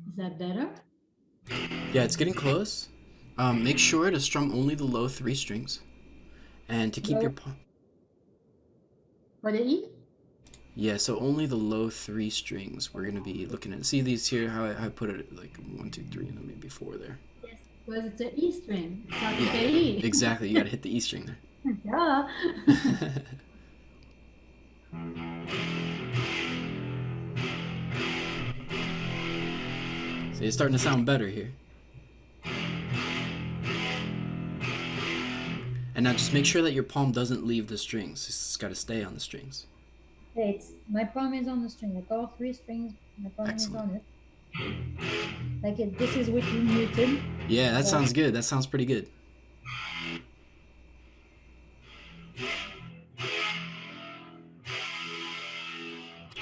Is that better? Yeah, it's getting close. Make sure to strum only the low three strings, and to keep your Low for the E? yeah. So only the low three strings we're gonna be looking at. See these here? How I put it like 1, 2, 3, and then maybe 4 there. Yes, because it's an E string. It's not Yeah, a E. exactly. You gotta hit the E string Duh. there. See, it's starting to sound better here. And now just make sure that your palm doesn't leave the strings. It's got to stay on the strings. Hey, it's my palm is on the string. Like all three strings, my palm Excellent. is on it. Like this is what you muted. Yeah, that sounds good. That sounds pretty good.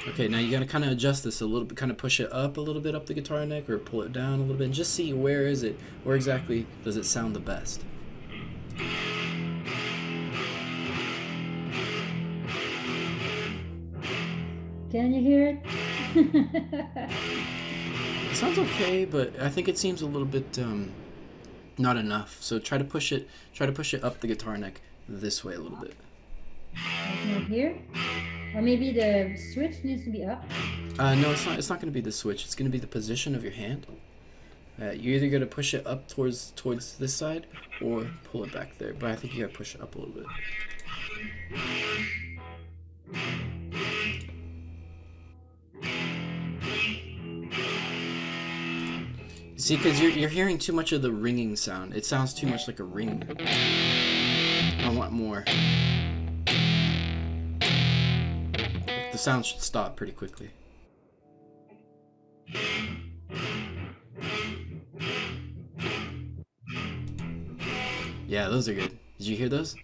Okay, now you got to kind of adjust this a little bit, kind of push it up a little bit up the guitar neck or pull it down a little bit and just see where is it, where exactly does it sound the best. Can you hear it? It sounds okay, but I think it seems a little bit not enough. So try to push it up the guitar neck this way a little bit. Like here? Or maybe the switch needs to be up. No, it's not going to be the switch. It's going to be the position of your hand. You're either going to push it up towards this side or pull it back there. But I think you got to push it up a little bit. See, because you're hearing too much of the ringing sound. It sounds too much like a ring. I want more. The sound should stop pretty quickly. Yeah, those are good. Did you hear those?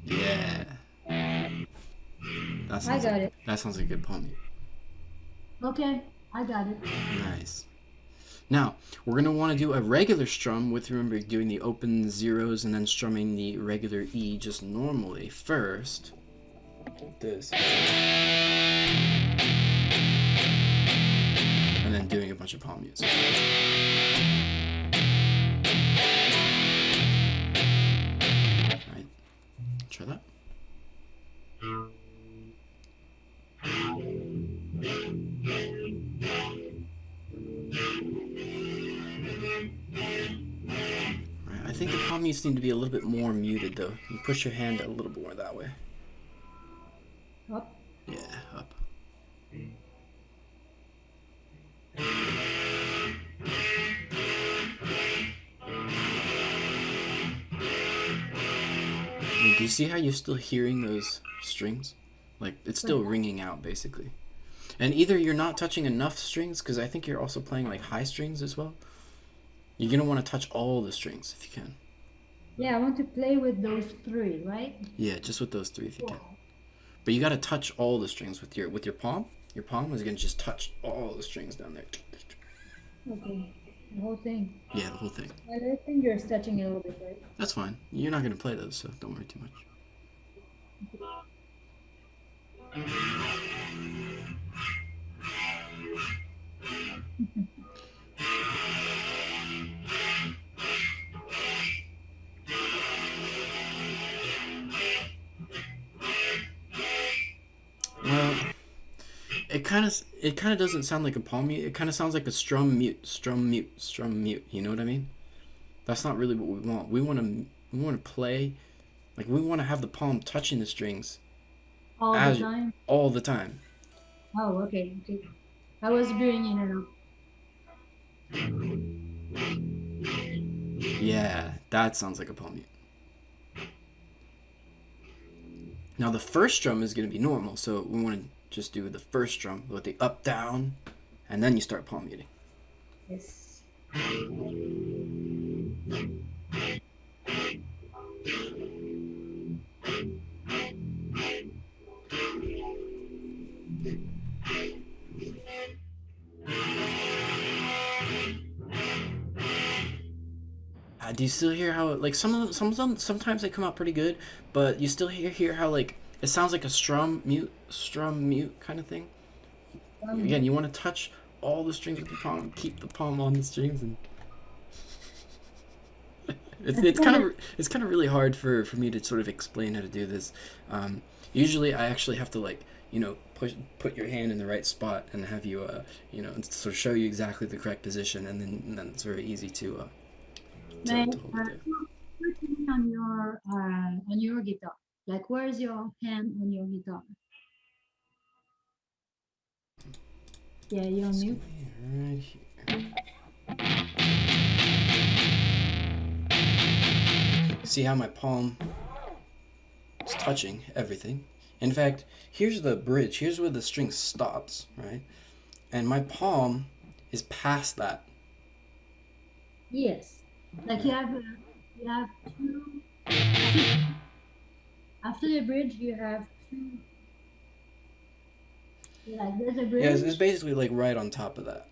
Yeah. That sounds got it. That sounds like a good palm mute. Okay, I got it. Nice. Now, we're going to want to do a regular strum with, remember, doing the open zeros and then strumming the regular E just normally first. Like this. And then doing a bunch of palm mutes. Alright, try that. I think the palm mutes need to be a little bit more muted though. You push your hand a little bit more that way. Up. Yeah, up. Do you see how you're still hearing those strings? Like, it's still ringing out basically. And either you're not touching enough strings, because I think you're also playing like high strings as well. You're going to want to touch all the strings if you can. Yeah, I want to play with those three, right? Yeah, just with those three if you can. But you got to touch all the strings with your palm. Your palm is going to just touch all the strings down there. Okay, the whole thing. Yeah, the whole thing. My little finger's touching it a little bit, right? That's fine. You're not going to play those, so don't worry too much. Well, it kind of doesn't sound like a palm mute. It kind of sounds like a strum mute, strum mute, strum mute. You know what I mean? That's not really what we want. We want to play, like we want to have the palm touching the strings All the time? all the time. Oh, okay. I was doing in and out. Yeah, that sounds like a palm mute. Now the first strum is going to be normal, so we want to just do the first strum with the up, down, and then you start palm muting. Yes. Do you still hear how like some of them sometimes they come out pretty good, but you still hear how like it sounds like a strum mute kind of thing. Again, you want to touch all the strings with your palm, keep the palm on the strings, and it's kind of really hard for me to sort of explain how to do this. Usually, I actually have to like put your hand in the right spot and have you sort of show you exactly the correct position, and then it's very easy to Like, hold it there. put on your guitar. Like, where's your hand on your guitar? Yeah, you're on mute. Right here. See how my palm is touching everything? In fact, here's the bridge. Here's where the string stops, right? And my palm is past that. Yes. Like you have two. After the bridge, you have two. Like there's a Yeah, it's bridge. basically like right on top of that.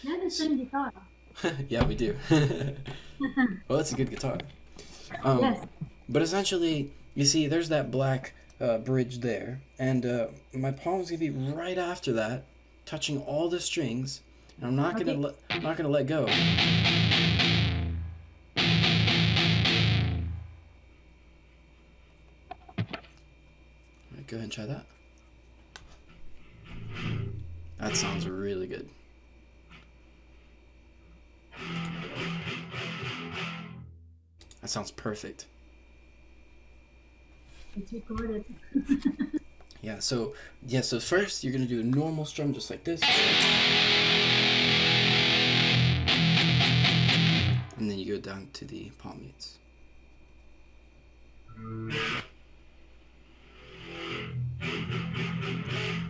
They have the same guitar. Yeah, we do. Well, that's a good guitar. Yes. But essentially, you see, there's that black bridge there, and my palm's gonna be right after that, touching all the strings, and I'm not Okay. gonna let go. All right, go ahead and try that. That sounds really good. That sounds perfect. It's recorded. So first you're gonna do a normal strum just like this. And then you go down to the palm mutes.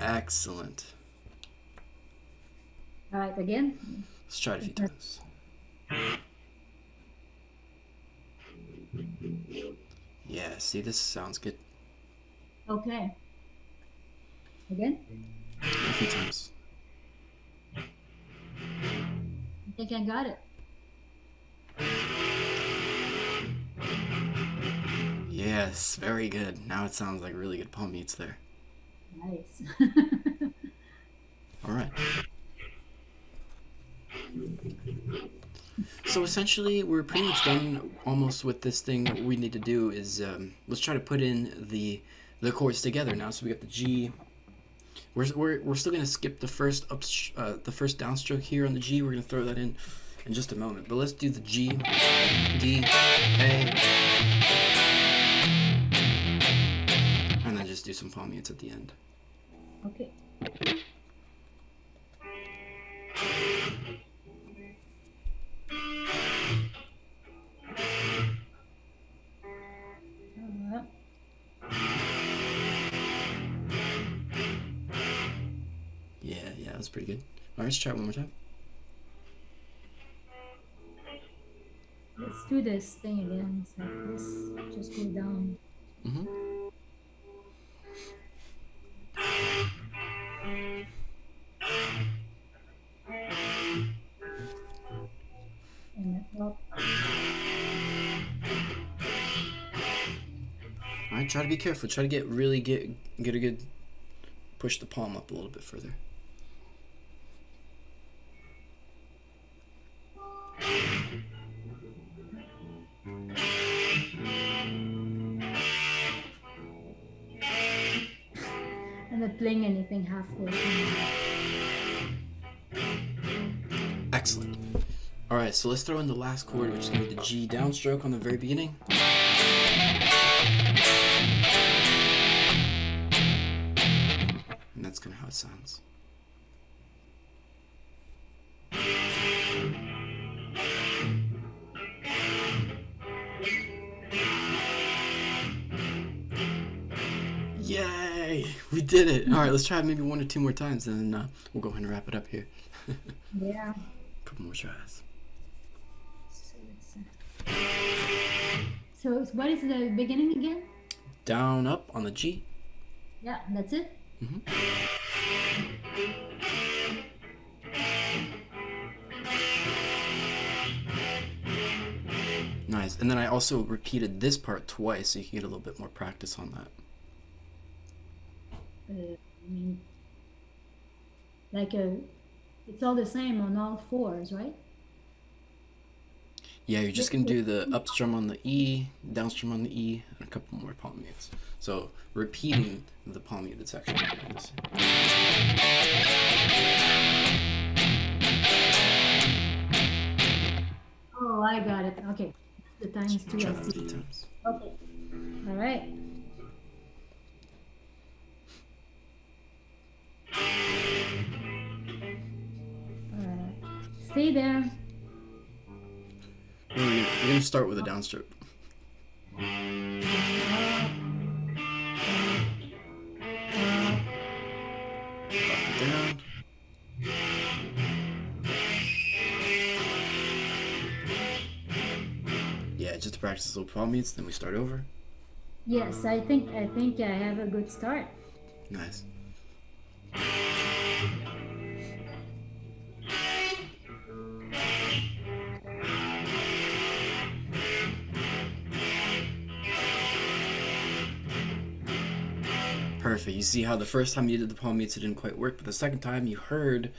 Excellent. All right, again. Let's try it a few times. Yeah, see, this sounds good. Okay. Again. A few times. I think I got it. Yes, very good. Now it sounds like really good palm mutes there. Nice. All right. So essentially, we're pretty much done almost with this thing. What we need to do is let's try to put in the chords together now. So we got the G. We're still gonna skip the first downstroke here on the G. We're gonna throw that in just a moment. But let's do the G, D, A, and then just do some palm mutes at the end. Okay. Yeah, that's pretty good. All right, let's try it one more time. Let's do this thing again. So let's just go down. Mm-hmm. And then up. All right, try to be careful. Try to get a good push the palm up a little bit further. I'm not playing anything halfway. Excellent. All right, so let's throw in the last chord, which is going to be the G downstroke on the very beginning. And that's kind of how it sounds. Yay! We did it! All right, let's try it maybe one or two more times, and then we'll go ahead and wrap it up here. Yeah. A couple more tries. So what is the beginning again? Down, up on the G. Yeah, that's it. Mm-hmm. Nice. And then I also repeated this part twice, so you can get a little bit more practice on that. I mean, like it's all the same on all fours, right? Yeah, you're just gonna do the up strum on the E, down strum on the E, and a couple more palm mutes. So repeating the palm muted section like this. Oh, I got it. Okay. The times two, Try I that a few see. times. Okay. All right. All right. Stay there. We're gonna start with a downstroke. Up and down. Yeah, just to practice little palm mutes, then we start over. Yes, I think I have a good start. Nice. Perfect. You see how the first time you did the palm mutes it didn't quite work, but the second time you heard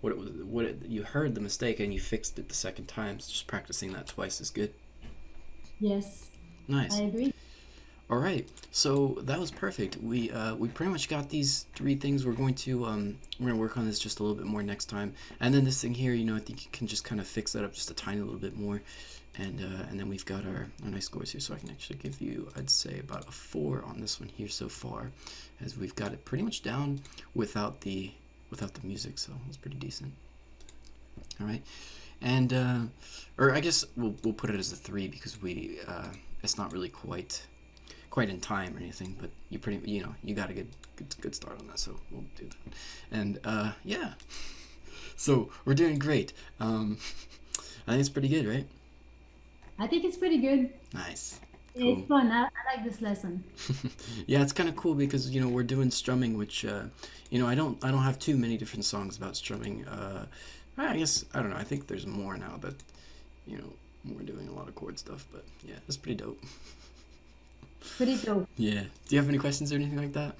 you heard the mistake and you fixed it the second time. So just practicing that twice is good. Yes, Nice. I agree. All right, so that was perfect. We pretty much got these three things. We're gonna work on this just a little bit more next time, and then this thing here, I think you can just kind of fix that up just a tiny little bit more, and then we've got our nice scores here. So I can actually give you, I'd say, about a 4 on this one here so far, as we've got it pretty much down without the music, so it's pretty decent. All right, and or I guess we'll put it as a 3 because it's not really quite in time or anything, but you got a good start on that, so we'll do that. And yeah, so we're doing great. I think it's pretty good, right? I think it's pretty good. Nice. It's fun. I like this lesson. Yeah, it's kind of cool because we're doing strumming, which I don't have too many different songs about strumming. I guess I don't know. I think there's more now that we're doing a lot of chord stuff, but yeah, it's pretty dope. Pretty dope. Yeah. Do you have any questions or anything like that?